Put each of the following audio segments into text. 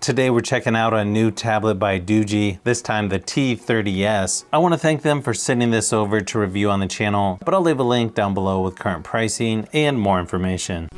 Today we're checking out a new tablet by Doogee, this time the T30S. I want to thank them for sending this over to review on the channel, but I'll leave a link down below with current pricing and more information.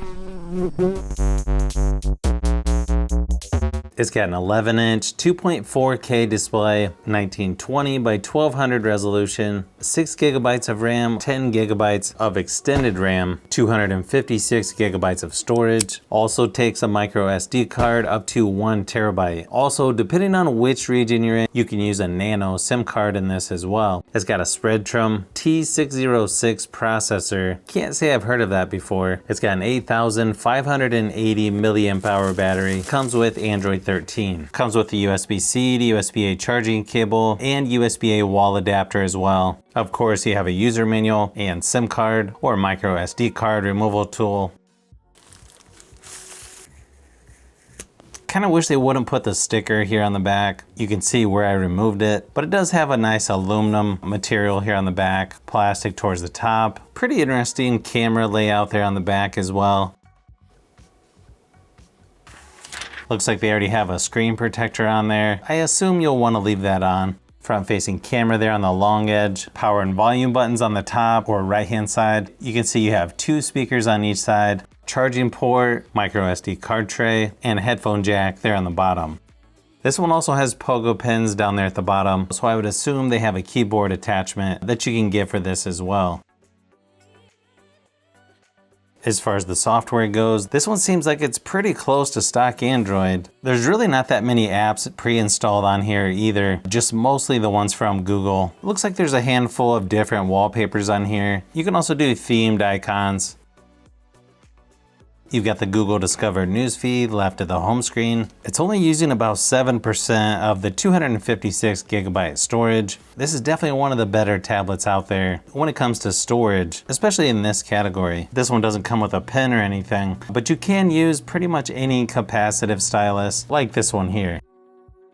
It's got an 11-inch 2.4K display, 1920 by 1200 resolution, 6 gigabytes of RAM, 10 gigabytes of extended RAM, 256 gigabytes of storage. Also takes a micro SD card up to 1 terabyte. Also, depending on which region you're in, you can use a nano SIM card in this as well. It's got a Spreadtrum T606 processor. Can't say I've heard of that before. It's got an 8,580 milliamp hour battery. Comes with Android 13. Comes with the USB-C to USB-A charging cable and USB-A wall adapter as well. Of course, you have a user manual and SIM card or micro SD card removal tool. Kind of wish they wouldn't put the sticker here on the back. You can see where I removed it, but it does have a nice aluminum material here on the back, plastic towards the top. Pretty interesting camera layout there on the back as well. Looks like they already have a screen protector on there. I assume you'll want to leave that on. Front facing camera there on the long edge. Power and volume buttons on the top or right hand side. You can see you have 2 speakers on each side. Charging port, micro SD card tray, and a headphone jack there on the bottom. This one also has pogo pins down there at the bottom, so I would assume they have a keyboard attachment that you can get for this as well. As far as the software goes, this one seems like it's pretty close to stock Android. There's really not that many apps pre-installed on here either, just mostly the ones from Google. It looks like there's a handful of different wallpapers on here. You can also do themed icons. You've got the Google Discover newsfeed left at the home screen. It's only using about 7% of the 256 gigabyte storage. This is definitely one of the better tablets out there when it comes to storage, especially in this category. This one doesn't come with a pen or anything, but you can use pretty much any capacitive stylus like this one here.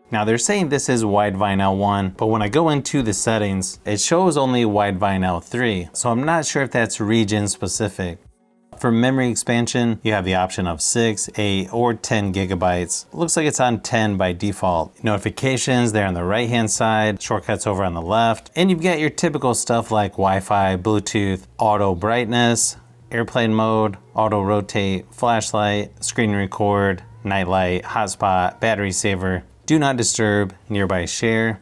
Now they're saying this is Widevine L1, but when I go into the settings, it shows only Widevine L3, so I'm not sure if that's region specific. For memory expansion, you have the option of 6, 8, or 10 gigabytes. Looks like it's on 10 by default. Notifications there on the right hand side, shortcuts over on the left, and you've got your typical stuff like Wi-Fi, Bluetooth, auto brightness, airplane mode, auto rotate, flashlight, screen record, night light, hotspot, battery saver, do not disturb, nearby share.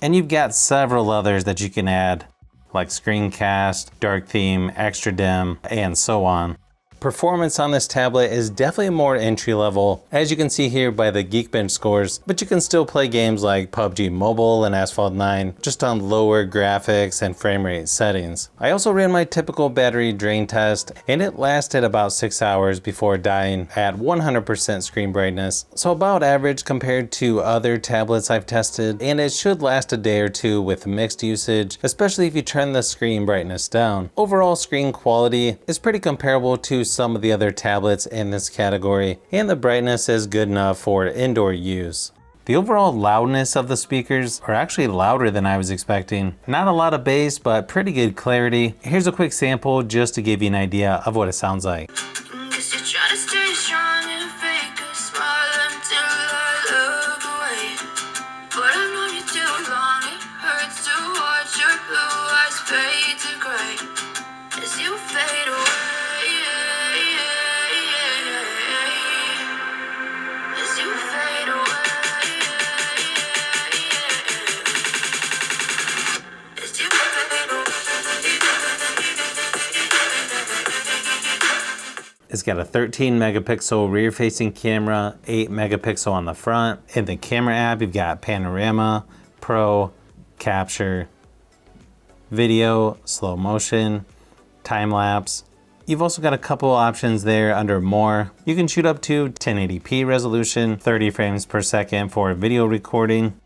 And you've got several others that you can add, like screencast, dark theme, extra dim, and so on. Performance on this tablet is definitely more entry level, as you can see here by the Geekbench scores, but you can still play games like PUBG Mobile and Asphalt 9 just on lower graphics and frame rate settings. I also ran my typical battery drain test, and it lasted about 6 hours before dying at 100% screen brightness, so about average compared to other tablets I've tested, and it should last a day or two with mixed usage, especially if you turn the screen brightness down. Overall screen quality is pretty comparable to some of the other tablets in this category, and the brightness is good enough for indoor use. The overall loudness of the speakers are actually louder than I was expecting. Not a lot of bass, but pretty good clarity. Here's a quick sample just to give you an idea of what it sounds like. It's got a 13 megapixel rear facing camera, 8 megapixel on the front. In the camera app, you've got panorama, pro, capture, video, slow motion, time lapse. You've also got a couple options there under more. You can shoot up to 1080p resolution, 30 frames per second for video recording.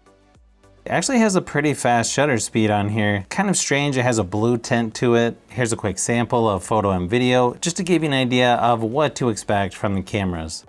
It actually has a pretty fast shutter speed on here. Kind of strange, it has a blue tint to it. Here's a quick sample of photo and video, just to give you an idea of what to expect from the cameras.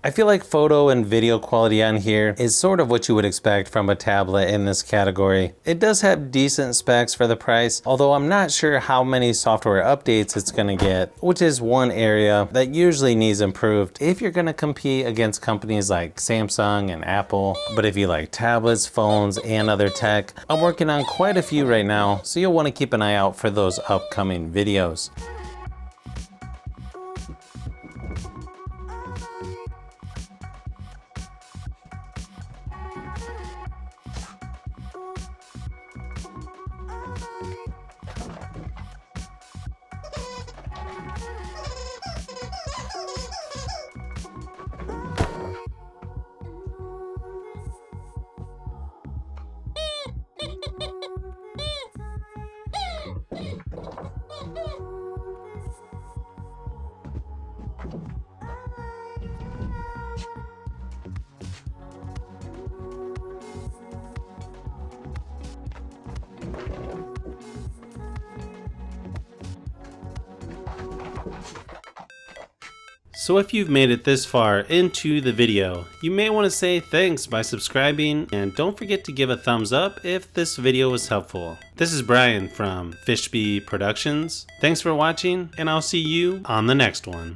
I feel like photo and video quality on here is sort of what you would expect from a tablet in this category. It does have decent specs for the price, although I'm not sure how many software updates it's going to get, which is one area that usually needs improved if you're going to compete against companies like Samsung and Apple. But if you like tablets, phones, and other tech, I'm working on quite a few right now, so you'll want to keep an eye out for those upcoming videos. So if you've made it this far into the video, you may want to say thanks by subscribing, and don't forget to give a thumbs up if this video was helpful. This is Brian from Fishbee Productions. Thanks for watching, and I'll see you on the next one.